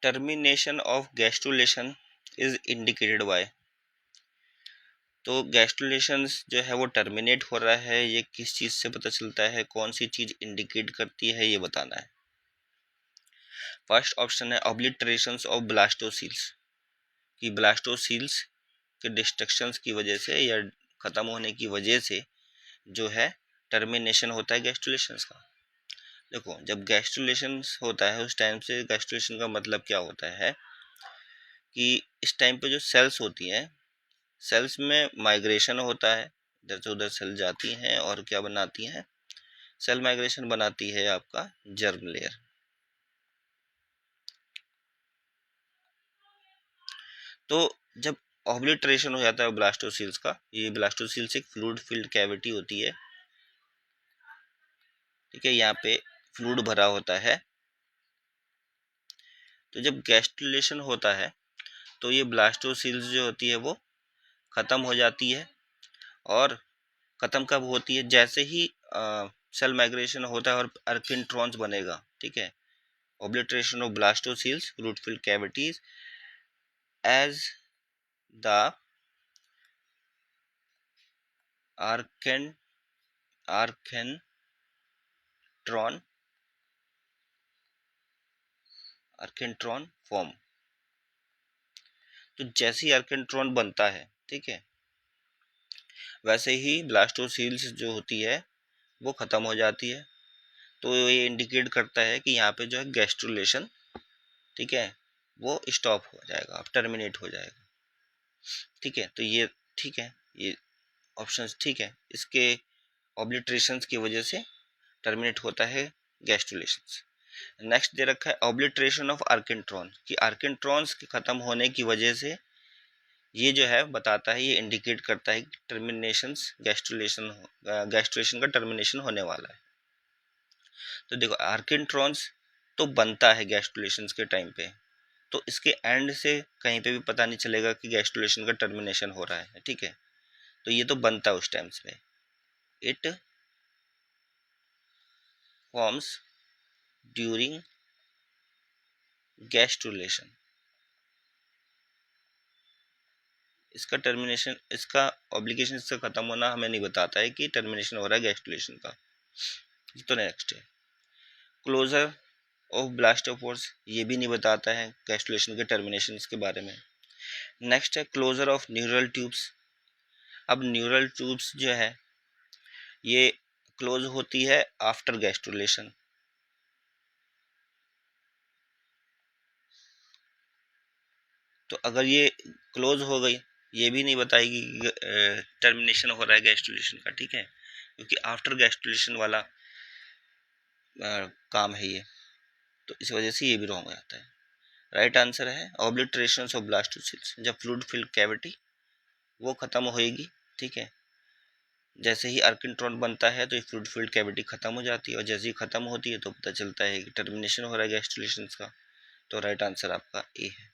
Termination of gastrulation is indicated by. तो gastrulation जो है वो टर्मिनेट हो रहा है, ये किस चीज़ से पता चलता है, कौन सी चीज़ इंडिकेट करती है, ये बताना है। फर्स्ट ऑप्शन है ऑब्लिटरेशंस ऑफ ब्लास्टोसील्स, कि ब्लास्टोसील्स के डिस्ट्रक्शंस की वजह से या ख़त्म होने की वजह से जो है टर्मिनेशन होता है गैस्ट्रुलेशंस का। देखो, जब गैस्ट्रुलेशन होता है उस टाइम से, गैस्ट्रुलेशन का मतलब क्या होता है कि इस टाइम पे जो सेल्स होती हैं, सेल्स में माइग्रेशन होता है, इधर से उधर सेल जाती हैं और क्या बनाती हैं, सेल माइग्रेशन बनाती है आपका जर्म लेयर। तो जब ऑब्लिटरेशन हो जाता है ब्लास्टोसील्स का, ये ब्लास्टोसील्स एक फ्लूइड फिल्ड कैविटी होती है, ठीक है, यहाँ पे फ्लूइड भरा होता है। तो जब गैस्ट्रुलेशन होता है तो ये ब्लास्टोसील्स जो होती है वो ख़त्म हो जाती है। और ख़त्म कब होती है, जैसे ही सेल माइग्रेशन होता है और अर्किन्ट्रॉन्स बनेगा, ठीक है, obliteration of blastoceles root filled cavities as the archenteron form। तो जैसे ही अर्किन्ट्रॉन बनता है, ठीक है, वैसे ही ब्लास्टोसील्स जो होती है वो ख़त्म हो जाती है। तो ये इंडिकेट करता है कि यहाँ पे जो है गैस्ट्रुलेशन, ठीक है, वो स्टॉप हो जाएगा, टर्मिनेट हो जाएगा, ठीक है। तो ये ठीक है, ये ऑप्शंस ठीक है, इसके ऑब्लिट्रेशंस की वजह से टर्मिनेट होता है गैस्ट्रुलेशंस। नेक्स्ट दे रखा है ऑब्लिट्रेशन ऑफ आर्किन्ट्रॉन, कि आर्किन्ट्रॉन्स के ख़त्म होने की वजह से ये जो है बताता है, ये इंडिकेट करता है कि टर्मिनेशंस गैस्ट्रुलेशन का टर्मिनेशन होने वाला है। तो देखो, आर्किन्ट्रॉन्स तो बनता है गैस्ट्रुलेशंस के टाइम पे, तो इसके एंड से कहीं पे भी पता नहीं चलेगा कि गैस्ट्रुलेशन का टर्मिनेशन हो रहा है, ठीक है। तो ये तो बनता है उस टाइम पे, इट फॉर्म्स ड्यूरिंग गैस्ट्रुलेशन। इसका टर्मिनेशन, इसका ऑब्लिगेशन, इसका ख़त्म होना हमें नहीं बताता है कि टर्मिनेशन हो रहा है गैस्ट्रुलेशन का। तो नेक्स्ट है क्लोजर ऑफ ब्लास्टोपोर्स, ये भी नहीं बताता है गैस्ट्रुलेशन के टर्मिनेशन के बारे में। नेक्स्ट है क्लोजर ऑफ न्यूरल ट्यूब्स। अब न्यूरल ट्यूब्स जो है ये क्लोज होती है आफ्टर गैस्ट्रुलेशन। तो अगर ये क्लोज हो गई, ये भी नहीं बताएगी कि टर्मिनेशन हो रहा है गैस्ट्रुलेशन का, ठीक है, क्योंकि आफ्टर गैस्ट्रुलेशन वाला काम है ये, तो इस वजह से ये भी रॉन्ग हो जाता है। राइट आंसर है ऑब्लिटरेशन ऑफ ब्लास्टोसिल्स। जब फ्लूइड फिल्ड कैविटी वो ख़त्म होएगी, ठीक है, जैसे ही आर्किन्ट्रॉन बनता है तो ये फ्लूइड फिल्ड कैविटी ख़त्म हो जाती है, और जैसे ही ख़त्म होती है तो पता चलता है कि टर्मिनेशन हो रहा है गैस्ट्रुलेशन का। तो राइट आंसर आपका ए है।